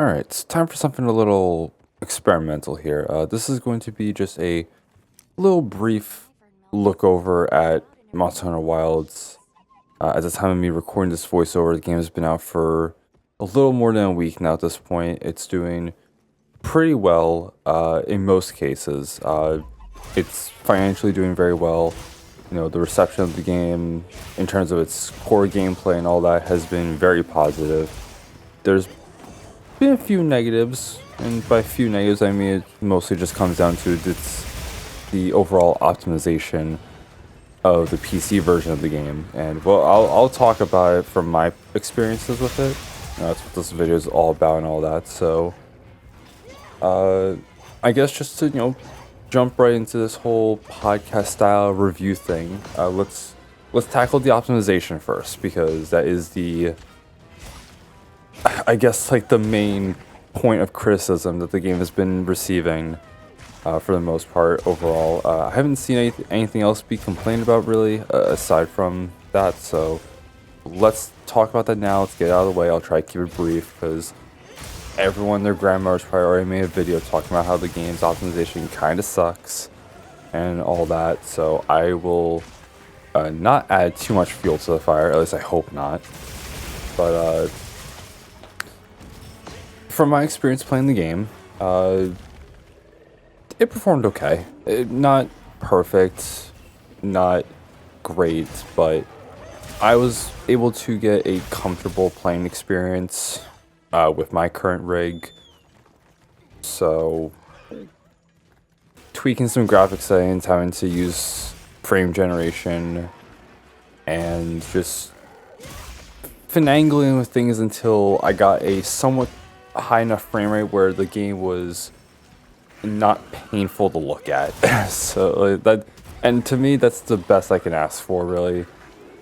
Alright, it's time for something a little experimental here. This is going to be just a little brief look over at Monster Hunter Wilds. At the time of me recording this voiceover, the game has been out for a little more than a week now at this point. It's doing pretty well in most cases. It's financially doing very well. You know, the reception of the game in terms of its core gameplay and all that has been very positive. There's been a few negatives, and by few negatives I mean it mostly just comes down to the overall optimization of the PC version of the game. And well, I'll talk about it from my experiences with it. That's what this video is all about and all that. So I guess just to jump right into this whole podcast style review thing, let's tackle the optimization first, because that is I guess like the main point of criticism that the game has been receiving for the most part overall. I haven't seen anything else be complained about really aside from that, so let's talk about that now. Let's get it out of the way. I'll try to keep it brief because everyone and their grandmother's probably already made a video talking about how the game's optimization kind of sucks and all that, so I will not add too much fuel to the fire, at least I hope not. But from my experience playing the game, it performed okay. Not perfect, not great, but I was able to get a comfortable playing experience with my current rig. So, tweaking some graphics settings, having to use frame generation, and just finagling with things until I got a somewhat high enough frame rate where the game was not painful to look at. So that, and to me, that's the best I can ask for, really.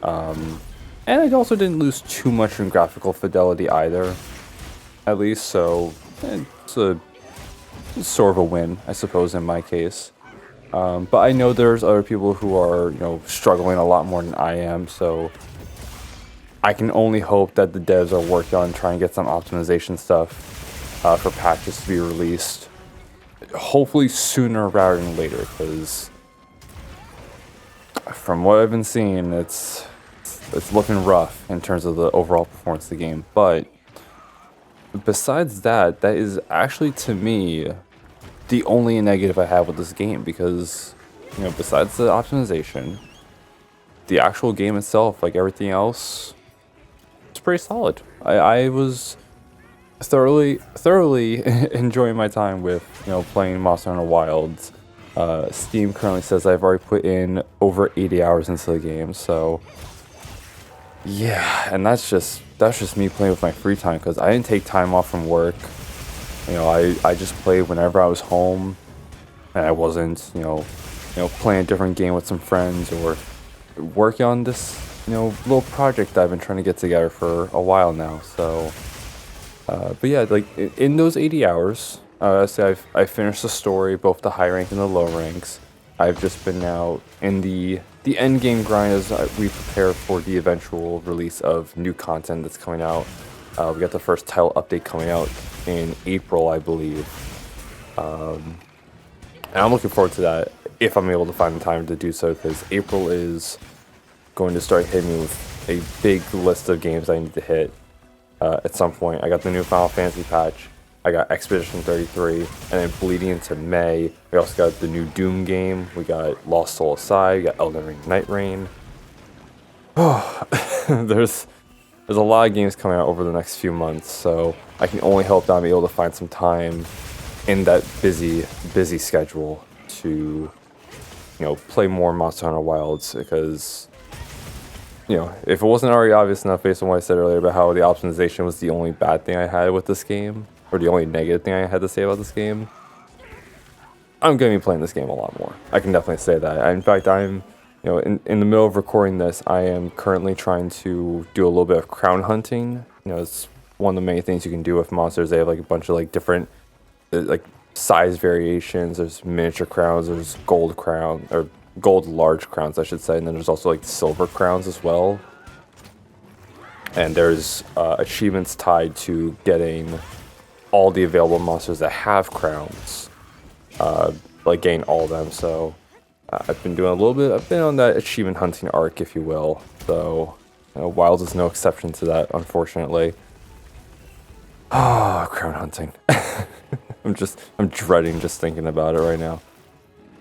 And I also didn't lose too much in graphical fidelity either, at least. So it's a sort of a win, I suppose, in my case. But I know there's other people who are, struggling a lot more than I am. So I can only hope that the devs are working on trying to get some optimization stuff for patches to be released. Hopefully sooner rather than later, because from what I've been seeing, it's looking rough in terms of the overall performance of the game. But besides that, that is actually, to me, the only negative I have with this game, because besides the optimization, the actual game itself, like everything else, it's pretty solid. I was thoroughly enjoying my time with playing Monster Hunter Wilds. Steam currently says I've already put in over 80 hours into the game, so yeah. And that's just me playing with my free time, because I didn't take time off from work. I just played whenever I was home, and I wasn't playing a different game with some friends or working on this little project that I've been trying to get together for a while now. So but yeah, like in those 80 hours, so I finished the story, both the high rank and the low ranks. I've just been now in the end game grind as we prepare for the eventual release of new content that's coming out. We got the first title update coming out in April, I believe. And I'm looking forward to that if I'm able to find the time to do so, because April is going to start hitting me with a big list of games I need to hit. At some point, I got the new Final Fantasy patch, I got Expedition 33, and then bleeding into May, we also got the new Doom game, we got Lost Soul Aside, we got Elden Ring Night Rain. Oh, there's a lot of games coming out over the next few months, so I can only hope that I'm able to find some time in that busy schedule to play more Monster Hunter Wilds, because if it wasn't already obvious enough based on what I said earlier about how the optimization was the only bad thing I had with this game, or the only negative thing I had to say about this game, I'm going to be playing this game a lot more. I can definitely say that. In fact, I'm, in the middle of recording this, I am currently trying to do a little bit of crown hunting. It's one of the many things you can do with monsters. They have like a bunch of like different size variations. There's miniature crowns, there's gold crown, or gold large crowns I should say, and then there's also like silver crowns as well. And there's achievements tied to getting all the available monsters that have crowns, like gain all of them. So I've been doing a little bit. I've been on that achievement hunting arc, if you will. So Wilds is no exception to that, unfortunately. Ah, crown hunting. I'm dreading just thinking about it right now.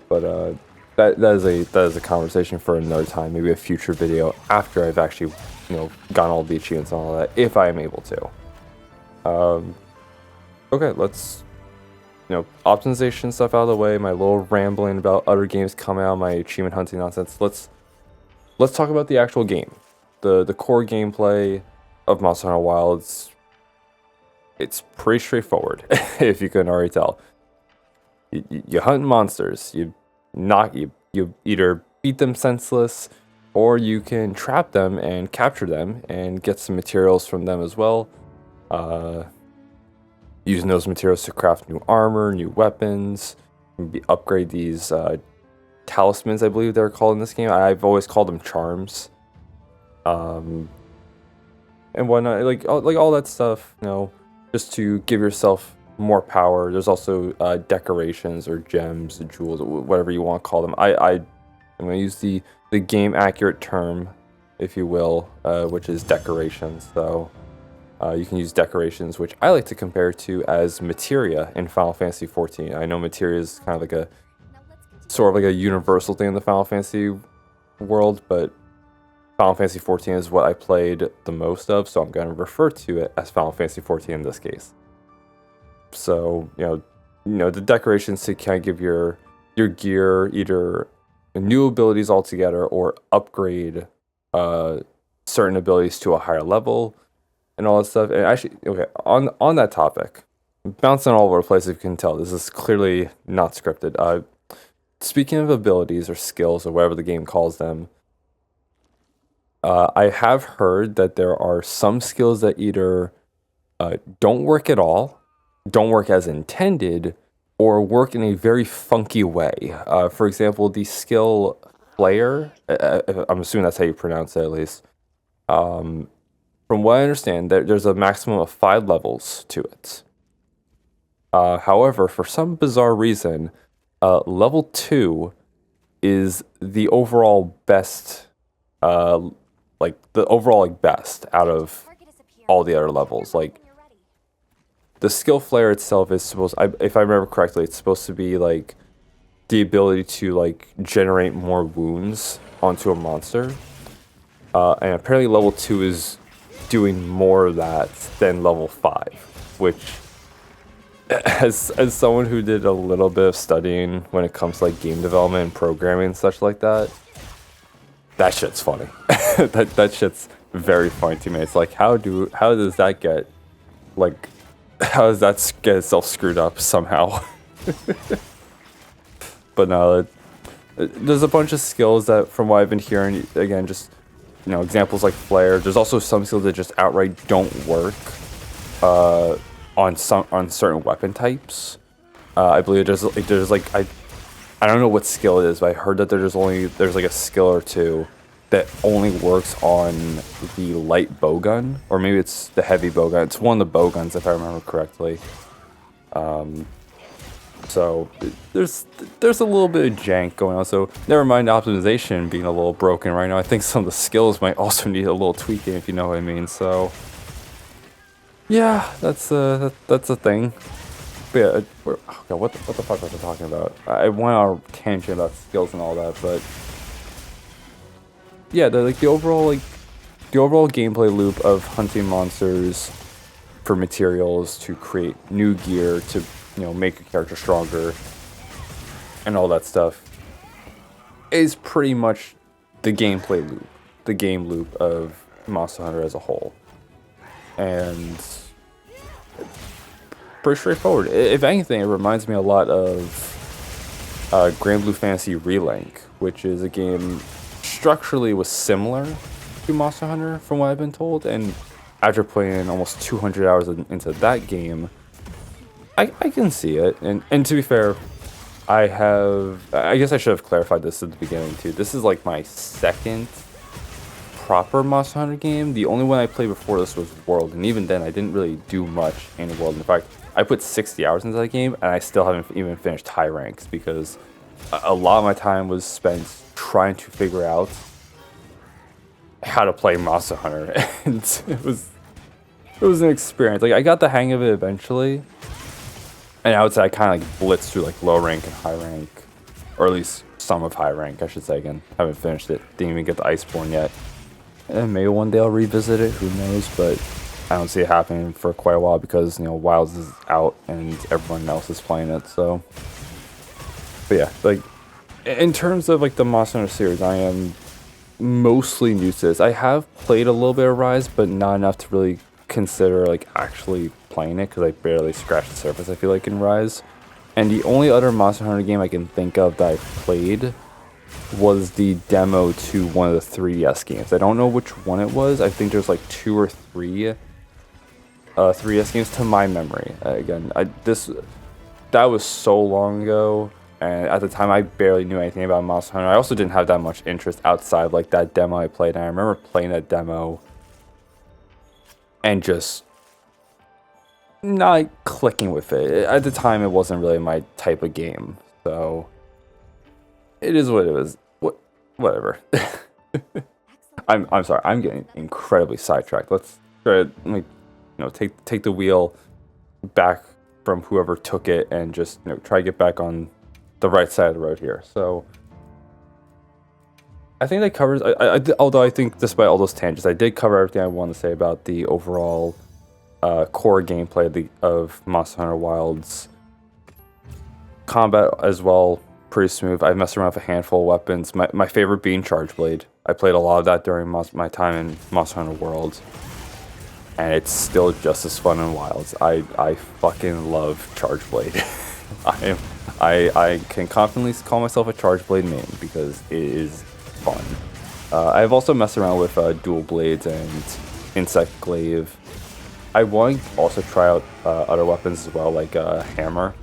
But that is a conversation for another time, maybe a future video after I've actually, gotten all the achievements and all that, if I am able to. Okay, let's, optimization stuff out of the way, my little rambling about other games coming out, my achievement hunting nonsense. Let's talk about the actual game. The core gameplay of Monster Hunter Wilds. It's pretty straightforward, if you couldn't already tell. You hunt monsters, you either beat them senseless, or you can trap them and capture them and get some materials from them as well. Using those materials to craft new armor, new weapons, maybe upgrade these talismans, I believe they're called in this game. I've always called them charms. And whatnot, like all that stuff, just to give yourself more power. There's also decorations or gems, jewels, whatever you want to call them. I'm going to use the game accurate term, if you will, which is decorations. So you can use decorations, which I like to compare to as materia in Final Fantasy XIV. I know materia is kind of like a sort of like a universal thing in the Final Fantasy world, but Final Fantasy XIV is what I played the most of, so I'm going to refer to it as Final Fantasy XIV in this case. So, the decorations to kind of give your gear either new abilities altogether or upgrade certain abilities to a higher level and all that stuff. And actually, okay, on that topic, bouncing all over the place, if you can tell, this is clearly not scripted. Speaking of abilities or skills or whatever the game calls them, I have heard that there are some skills that either don't work at all, don't work as intended, or work in a very funky way. For example, the skill Flare, I'm assuming that's how you pronounce it at least. From what I understand, there's a maximum of 5 levels to it. However, for some bizarre reason, level 2 is the overall best, best out of all the other levels. Like, the skill Flare itself is supposed, if I remember correctly, it's supposed to be like the ability to like generate more wounds onto a monster. And apparently level 2 is doing more of that than level 5, which as someone who did a little bit of studying when it comes to like game development and programming and such like that shit's funny. that shit's very funny to me. It's like, how does that get, like, how does that get itself screwed up somehow? But no, there's a bunch of skills that, from what I've been hearing, again, just, examples like Flare. There's also some skills that just outright don't work on certain weapon types. I believe there's like I don't know what skill it is, but I heard that there's like a skill or two that only works on the light bowgun, or maybe it's the heavy bowgun. It's one of the bowguns, if I remember correctly. So there's a little bit of jank going on. So never mind optimization being a little broken right now. I think some of the skills might also need a little tweaking, if you know what I mean. So yeah, that's a thing. But yeah, what the fuck was I talking about? I went on a tangent about skills and all that, but yeah, the overall gameplay loop of hunting monsters for materials to create new gear to make your character stronger and all that stuff is pretty much the gameplay loop, the game loop of Monster Hunter as a whole, and pretty straightforward. If anything, it reminds me a lot of Grand Blue Fantasy Relink, which is a game structurally was similar to Monster Hunter from what I've been told, and after playing almost 200 hours into that game, I can see it. And to be fair, I guess I should have clarified this at the beginning too. This is like my second proper Monster Hunter game. The only one I played before this was World, and even then I didn't really do much in World. In fact, I put 60 hours into that game, and I still haven't even finished high ranks because a lot of my time was spent trying to figure out how to play Monster Hunter, and it was an experience. Like, I got the hang of it eventually, and I would say I kind of like blitzed through like low rank and high rank, or at least some of high rank, I should say. Again, haven't finished it. Didn't even get the Iceborne yet. And maybe one day I'll revisit it. Who knows? But I don't see it happening for quite a while because, you know, Wilds is out and everyone else is playing it. So, but yeah, like in terms of like the Monster Hunter series, I am mostly new to this. I have played a little bit of Rise, but not enough to really consider like actually playing it because I barely scratched the surface, I feel like, in Rise. And the only other Monster Hunter game I can think of that I played was the demo to one of the 3DS games. I don't know which one it was. I think there's like 2 or 3 3DS games to my memory. Again, that was so long ago, and at the time I barely knew anything about Monster Hunter. I also didn't have that much interest outside of like that demo I played. And I remember playing that demo and just not clicking with it. At the time, it wasn't really my type of game, so it is what it is. Whatever. I'm sorry. I'm getting incredibly sidetracked. Let's try to, like, you know, take the wheel back from whoever took it and just, you know, try to get back on the right side of the road here. So I think that covers. Although I think despite all those tangents, I did cover everything I wanted to say about the overall core gameplay of Monster Hunter Wilds. Combat as well, pretty smooth. I've messed around with a handful of weapons. My favorite being Charge Blade. I played a lot of that during my time in Monster Hunter World, and it's still just as fun in Wilds. I fucking love Charge Blade. I can confidently call myself a Charge Blade main because it is fun. I've also messed around with Dual Blades and Insect Glaive. I want to also try out other weapons as well, like Hammer,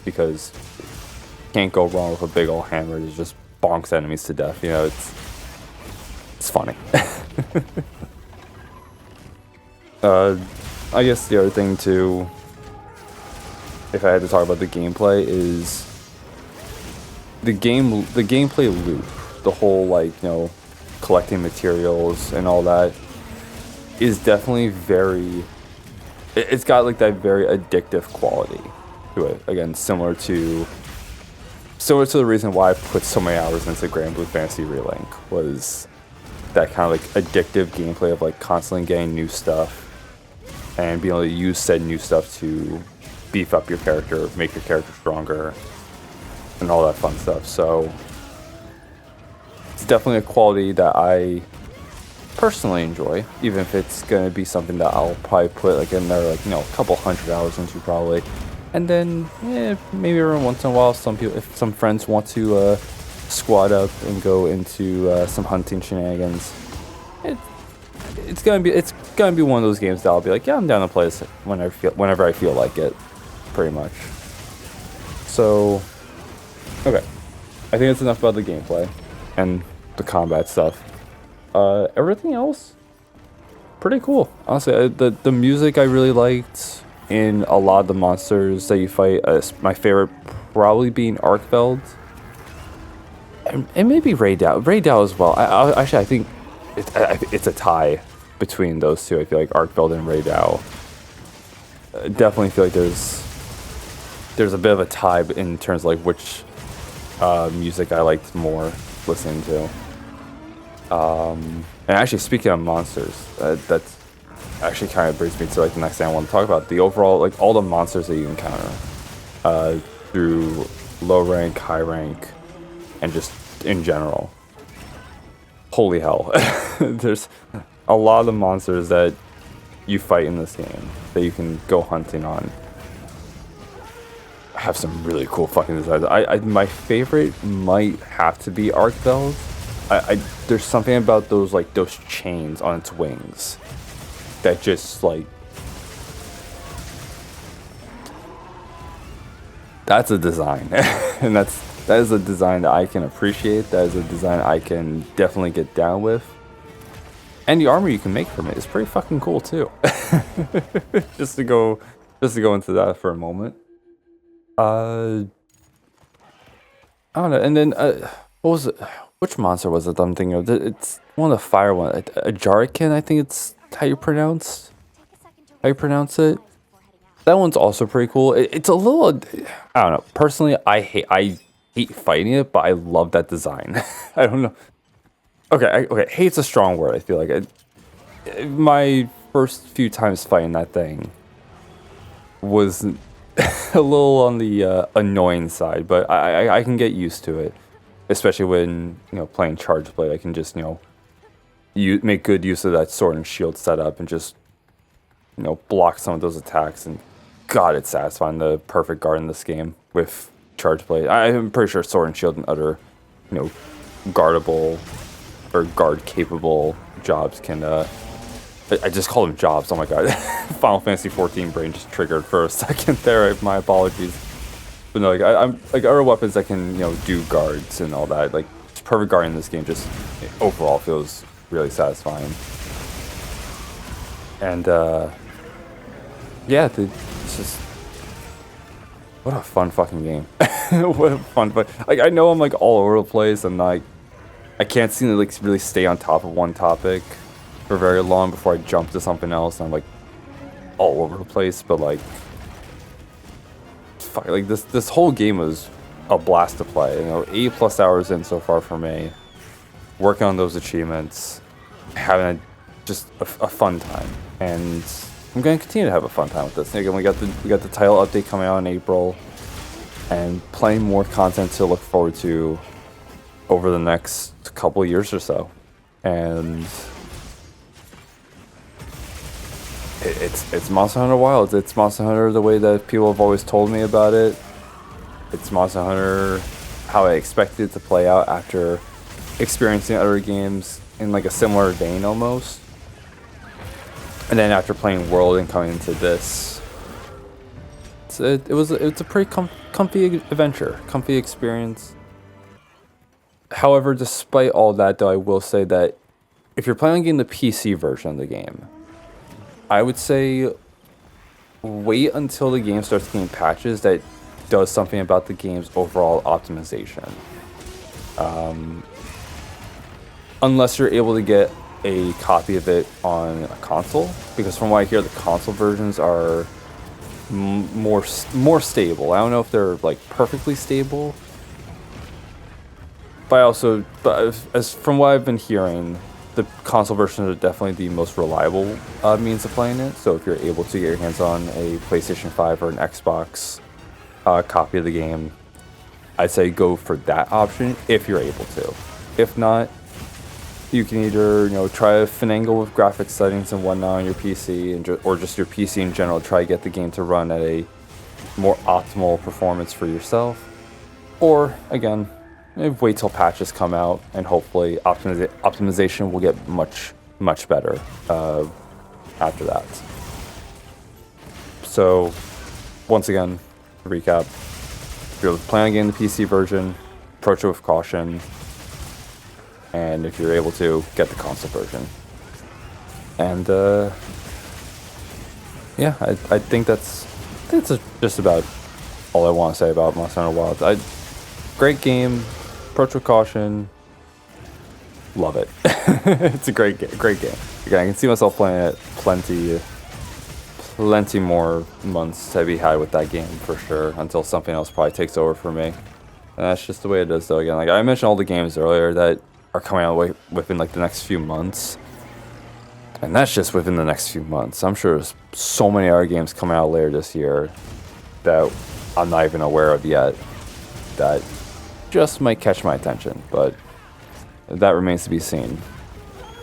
because you can't go wrong with a big old hammer. It just bonks enemies to death. You know, it's funny. I guess the other thing too, if I had to talk about the gameplay, is the gameplay loop. The whole, like, you know, collecting materials and all that is definitely very. It's got like that very addictive quality to it. Again, similar to the reason why I put so many hours into Grand Blue Fantasy Relink, was that kind of like addictive gameplay of like constantly getting new stuff and being able to use said new stuff to beef up your character, make your character stronger, and all that fun stuff. So it's definitely a quality that I personally enjoy, even if it's gonna be something that I'll probably put like another, like, you know, a couple hundred hours into probably. And then maybe every once in a while, if some friends want to squad up and go into some hunting shenanigans, it's gonna be one of those games that I'll be like, yeah, I'm down to play this whenever I feel like it, pretty much. So, okay, I think that's enough about the gameplay and the combat stuff. Everything else, pretty cool. Honestly, the music I really liked in a lot of the monsters that you fight. My favorite probably being Arkveld, and maybe Raydao. Raydao as well. I think it's a tie between those two. I feel like Arkveld and Raydao. Definitely feel like there's a bit of a tie in terms of like which music I liked more listening to. And actually, speaking of monsters, that's actually kind of brings me to like the next thing I want to talk about. The overall, like, all the monsters that you encounter through low rank, high rank, and just in general. Holy hell. There's a lot of the monsters that you fight in this game that you can go hunting on have some really cool fucking designs. My favorite might have to be Arkveld. There's something about those chains on its wings that just, like, that's a design. And that is a design that I can appreciate. That is a design I can definitely get down with. And the armor you can make from it is pretty fucking cool too. just to go into that for a moment. I don't know. And then what was it? Which monster was it that I'm thinking of? It's one of the fire one. A Jarikin, I think it's how you pronounce it. That one's also pretty cool. It's a little, I don't know. Personally, I hate fighting it, but I love that design. I don't know. Okay, hate's a strong word. I feel like my first few times fighting that thing was a little on the annoying side, but I can get used to it, especially when playing Charge Blade. I can just you make good use of that sword and shield setup and just block some of those attacks. And God, it's satisfying. The perfect guard in this game with Charge Blade. I'm pretty sure sword and shield and other guardable or guard capable jobs can I just call them jobs. Oh my god. Final Fantasy 14 brain just triggered for a second there. My apologies. But no, like I'm like other weapons that can do guards and all that. Like perfect guard in this game just overall feels really satisfying. And yeah, it's just what a fun fucking game. What a fun. Like I know I'm like all over the place. I'm like I can't seem to like really stay on top of one topic for very long before I jump to something else. And I'm like all over the place, but like fuck, like this whole game was a blast to play. 8+ hours in so far for me, working on those achievements, having just a fun time, and I'm gonna continue to have a fun time with this. Again, we got the title update coming out in April, and plenty more content to look forward to over the next couple of years or so. And it's Monster Hunter Wilds. It's Monster Hunter the way that people have always told me about it. It's Monster Hunter how I expected it to play out after experiencing other games in like a similar vein almost. And then after playing World and coming into this, it's a pretty comfy adventure, comfy experience. However, despite all that though, I will say that if you're planning on getting the PC version of the game, I would say wait until the game starts getting patches that does something about the game's overall optimization. Unless you're able to get a copy of it on a console, because from what I hear, the console versions are more stable. I don't know if they're like perfectly stable, but as from what I've been hearing, the console versions are definitely the most reliable means of playing it. So if you're able to get your hands on a PlayStation 5 or an Xbox copy of the game, I'd say go for that option if you're able to. If not, you can either try to finagle with graphics settings and whatnot on your PC, or just your PC in general. Try to get the game to run at a more optimal performance for yourself, or again, wait till patches come out and hopefully optimization will get much better after that. So once again, to recap, if you're planning on getting the PC version, approach it with caution. And if you're able to, get the console version. And yeah, I think that's just about all I want to say about Monster Hunter Wilds. Great game, approach with caution. Love it. It's a great game. Again, I can see myself playing it plenty more months to be had with that game for sure, until something else probably takes over for me. And that's just the way it is though. Again, like I mentioned all the games earlier that are coming out within like the next few months, and that's just within the next few months. I'm sure there's so many other games coming out later this year that I'm not even aware of yet that just might catch my attention, but that remains to be seen.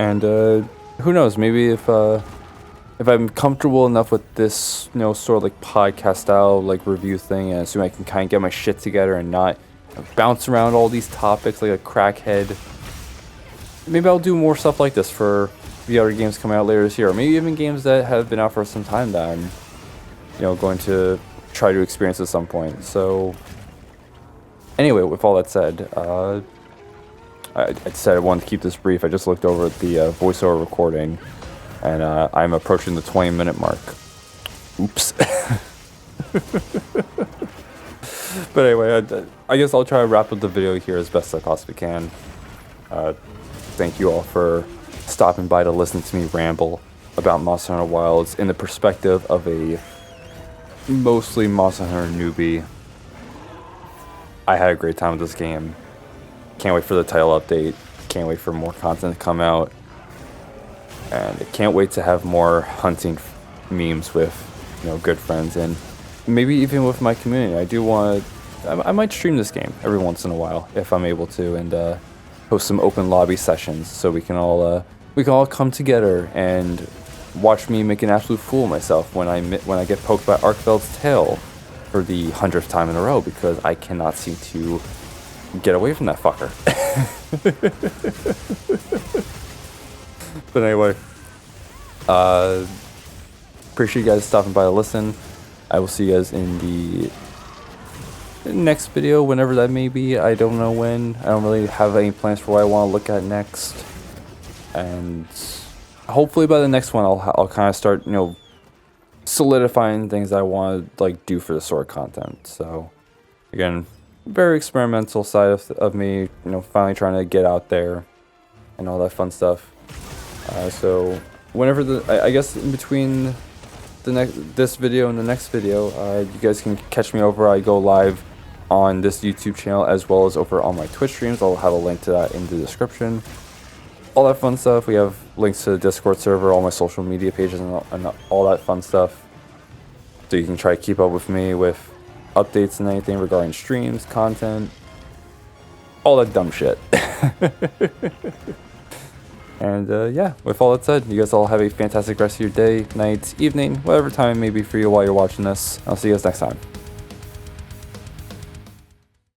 And who knows, maybe if I'm comfortable enough with this sort of like podcast style like review thing, and assume I can kind of get my shit together and not bounce around all these topics like a crackhead, maybe I'll do more stuff like this for the other games coming out later this year, or maybe even games that have been out for some time that I'm, going to try to experience at some point. So, anyway, with all that said, I said I wanted to keep this brief. I just looked over at the voiceover recording, and I'm approaching the 20-minute mark. Oops. But anyway, I guess I'll try to wrap up the video here as best I possibly can. Thank you all for stopping by to listen to me ramble about Monster Hunter Wilds in the perspective of a mostly Monster Hunter newbie. I had a great time with this game. Can't wait for the title update. Can't wait for more content to come out. And I can't wait to have more hunting memes with, good friends, and maybe even with my community. I do want to, I might stream this game every once in a while if I'm able to, and host some open lobby sessions so we can all come together and watch me make an absolute fool of myself when I get poked by Arkfeld's tail for the 100th time in a row, because I cannot seem to get away from that fucker. But anyway, appreciate you guys stopping by to listen. I will see you guys in the next video, whenever that may be. I don't know when. I don't really have any plans for what I want to look at next. And hopefully by the next one, I'll kind of start, solidifying things I want to do for the sword content. So again, very experimental side of me, finally trying to get out there and all that fun stuff. So whenever I guess in between this video and the next video, you guys can catch me over. I go live on this YouTube channel as well as over on my Twitch streams. I'll have a link to that in the description. All that fun stuff. We have links to the Discord server, all my social media pages, and all that fun stuff. So you can try to keep up with me with updates and anything regarding streams, content, all that dumb shit. And yeah, with all that said, you guys all have a fantastic rest of your day, night, evening, whatever time it may be for you while you're watching this. I'll see you guys next time.